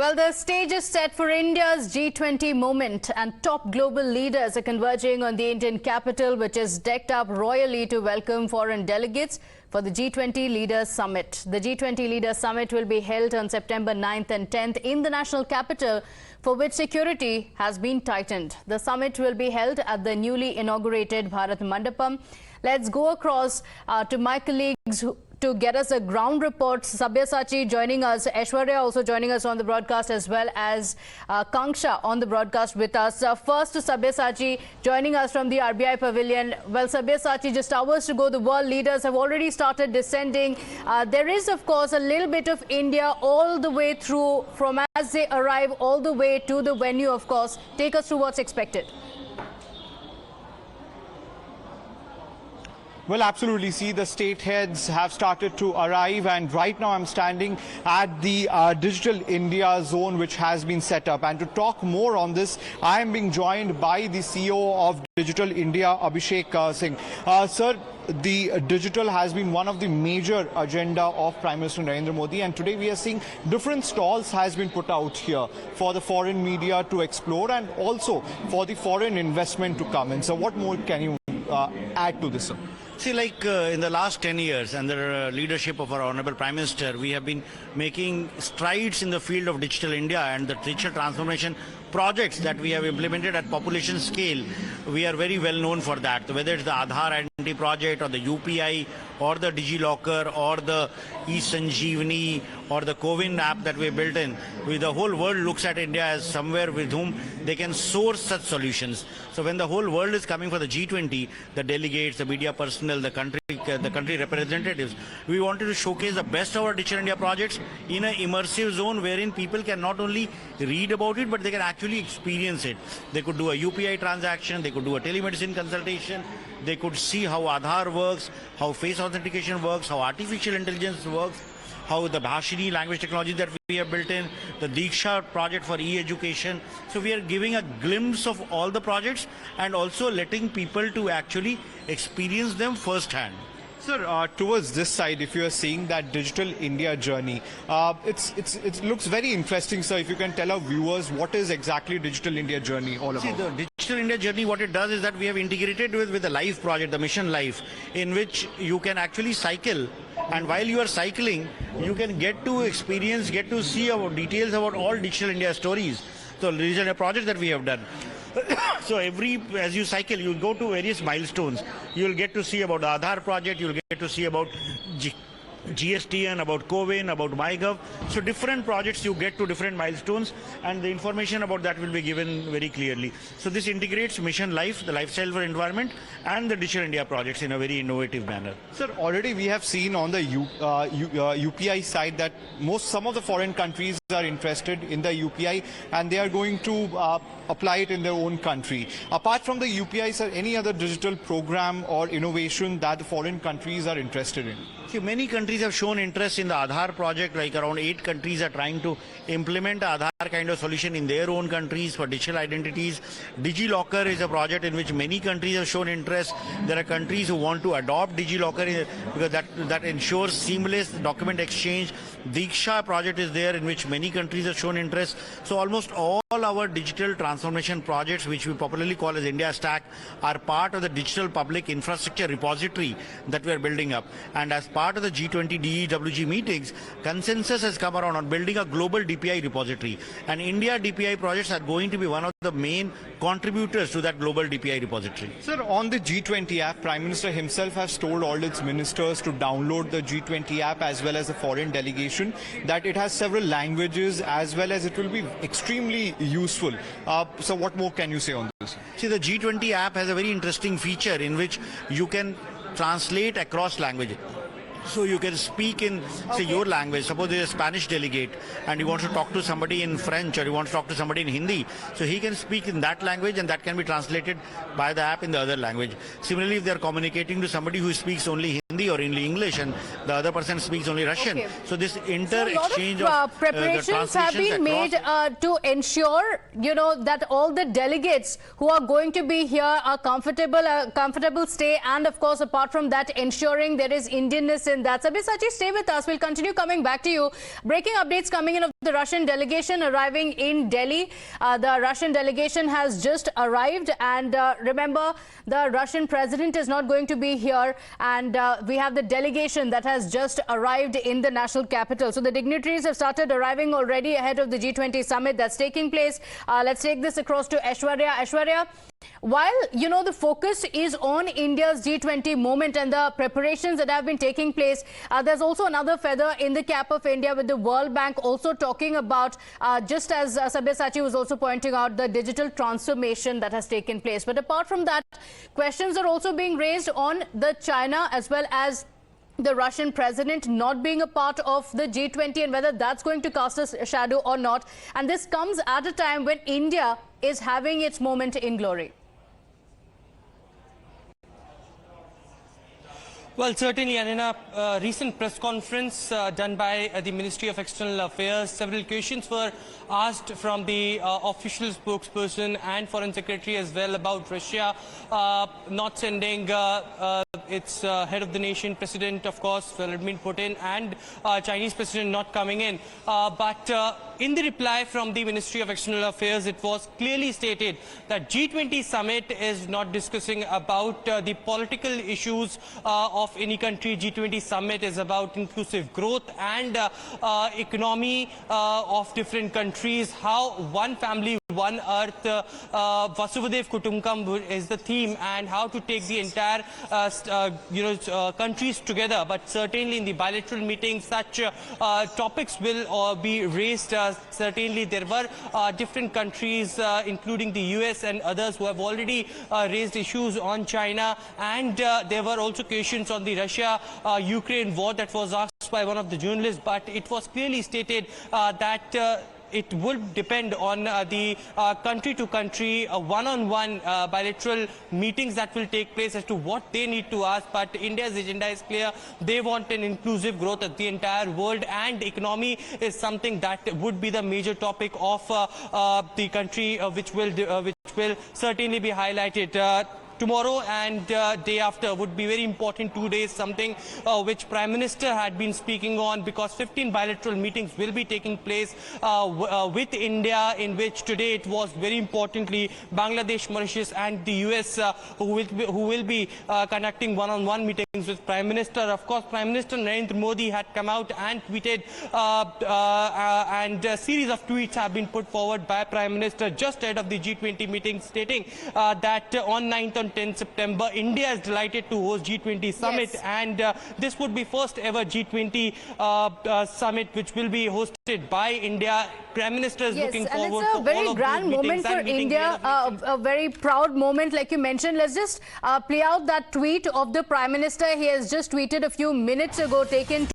Well, the stage is set for India's G20 moment, and top global leaders are converging on the Indian capital, which is decked up royally to welcome foreign delegates for the G20 Leaders Summit. The G20 Leaders Summit will be held on September 9th and 10th in the national capital, for which security has been tightened. The summit will be held at the newly inaugurated Bharat Mandapam. Let's go across to my colleagues to get us a ground report. Sabyasachi joining us, Aishwarya also joining us on the broadcast, as well as Kanksha on the broadcast with us. First to Sabyasachi joining us from the RBI Pavilion. Well, Sabyasachi, just hours to go, the world leaders have already started descending. There is, of course, a little bit of India all the way through, from as they arrive all the way to the venue, of course. Take us through what's expected. Well, absolutely. See, the state heads have started to arrive, and right now I'm standing at the Digital India zone which has been set up. And to talk more on this, I am being joined by the CEO of Digital India, Abhishek Singh. Sir, the digital has been one of the major agenda of Prime Minister Narendra Modi, and today we are seeing different stalls has been put out here for the foreign media to explore and also for the foreign investment to come in. So what more can you add to this, sir? See, in the last 10 years, under leadership of our Honorable Prime Minister, we have been making strides in the field of digital India and the digital transformation projects that we have implemented at population scale. We are very well known for that, whether it's the Aadhaar Identity Project or the UPI or the DigiLocker or the eSanjeevani or the CoWIN app that we built in. The whole world looks at India as somewhere with whom they can source such solutions. So when the whole world is coming for the G20, the delegates, the media personnel, the country representatives, we wanted to showcase the best of our Digital India projects in an immersive zone wherein people can not only read about it, but they can actually experience it. They could do a UPI transaction, they could do a telemedicine consultation, they could see how Aadhaar works, how face authentication works, how artificial intelligence works, how the Bhashini language technology that we have built in, the Diksha project for e-education. So we are giving a glimpse of all the projects and also letting people to actually experience them firsthand. Sir, towards this side, if you are seeing that Digital India journey, it looks very interesting, sir. If you can tell our viewers what is exactly Digital India journey all about. See, the Digital India journey, what it does is that we have integrated with the LIFE project, the Mission LIFE, in which you can actually cycle. And while you are cycling, you can get to experience, get to see about details about all Digital India stories. So there is a project that we have done. So as you cycle, you go to various milestones. You will get to see about the Aadhaar project, you will get to see about GSTN, about CoWIN, about MyGov. So different projects, you get to different milestones, and the information about that will be given very clearly. So this integrates Mission Life, the lifestyle for environment, and the Digital India projects in a very innovative manner. Sir, already we have seen on the UPI side that some of the foreign countries are interested in the UPI, and they are going to apply it in their own country. Apart from the UPI, sir, any other digital program or innovation that the foreign countries are interested in? See, many countries have shown interest in the Aadhaar project, like around 8 countries are trying to implement Aadhaar kind of solution in their own countries for digital identities. DigiLocker is a project in which many countries have shown interest. There are countries who want to adopt DigiLocker because that ensures seamless document exchange. Diksha project is there in which many countries have shown interest. So almost all our digital transformation projects, which we popularly call as India Stack, are part of the digital public infrastructure repository that we are building up. And as part of the G20 DEWG meetings, consensus has come around on building a global DPI repository. And India DPI projects are going to be one of the main contributors to that global DPI repository. Sir, on the G20 app, Prime Minister himself has told all its ministers to download the G20 app as well as the foreign delegation, that it has several languages as well as it will be extremely useful. So what more can you say on this? See, the G20 app has a very interesting feature in which you can translate across languages. So you can speak in, say, your language. Suppose there's a Spanish delegate and you want to talk to somebody in French or you want to talk to somebody in Hindi. So he can speak in that language and that can be translated by the app in the other language. Similarly, if they're communicating to somebody who speaks only Hindi or only English, and the other person speaks only Russian. Okay. So this So inter-exchange a lot of of preparations have been made to ensure, that all the delegates who are going to be here are comfortable stay, and of course, apart from that, ensuring there is Indianness in that. Sabyasachi, stay with us. We'll continue coming back to you. Breaking updates coming in of the Russian delegation arriving in Delhi. The Russian delegation has just arrived, and remember, the Russian president is not going to be here, and we have the delegation that has just arrived in the national capital. So the dignitaries have started arriving already ahead of the G20 summit that's taking place. Let's take this across to Aishwarya. Aishwarya, while, the focus is on India's G20 moment and the preparations that have been taking place, there's also another feather in the cap of India with the World Bank also talking about, just as Sabyasachi was also pointing out, the digital transformation that has taken place. But apart from that, questions are also being raised on the China as well as the Russian president not being a part of the G20 and whether that's going to cast a shadow or not. And this comes at a time when India is having its moment in glory. Well, certainly, and in a recent press conference done by the Ministry of External Affairs, several questions were asked from the official spokesperson and Foreign Secretary as well about Russia not sending its head of the nation, President, of course, Vladimir Putin, and Chinese President not coming in. But in the reply from the Ministry of External Affairs, it was clearly stated that G20 Summit is not discussing about the political issues of any country. G20 Summit is about inclusive growth and economy of different countries, how one family, one earth, Vasudhaiv Kutumbakam is the theme, and how to take the entire countries together. But certainly in the bilateral meetings, such topics will be raised. Certainly there were different countries, including the US and others, who have already raised issues on China, and there were also questions on the Russia-Ukraine war that was asked by one of the journalists. But it was clearly stated that it would depend on the country-to-country, one-on-one bilateral meetings that will take place as to what they need to ask. But India's agenda is clear. They want an inclusive growth of the entire world, and economy is something that would be the major topic of the country, which will certainly be highlighted. Tomorrow and day after would be very important 2 days, something which Prime Minister had been speaking on, because 15 bilateral meetings will be taking place with India, in which today it was very importantly Bangladesh, Mauritius and the US who will be conducting one-on-one meetings with Prime Minister. Of course, Prime Minister Narendra Modi had come out and tweeted, and a series of tweets have been put forward by Prime Minister just ahead of the G20 meeting, stating that on 9th and 10th September, India is delighted to host G20 Summit, yes. And this would be first ever G20 Summit which will be hosted by India. Prime Minister is looking forward to all of those meetings. It's a very grand moment for India, a very proud moment, like you mentioned. Let's just play out that tweet of the Prime Minister. He has just tweeted a few minutes ago, taken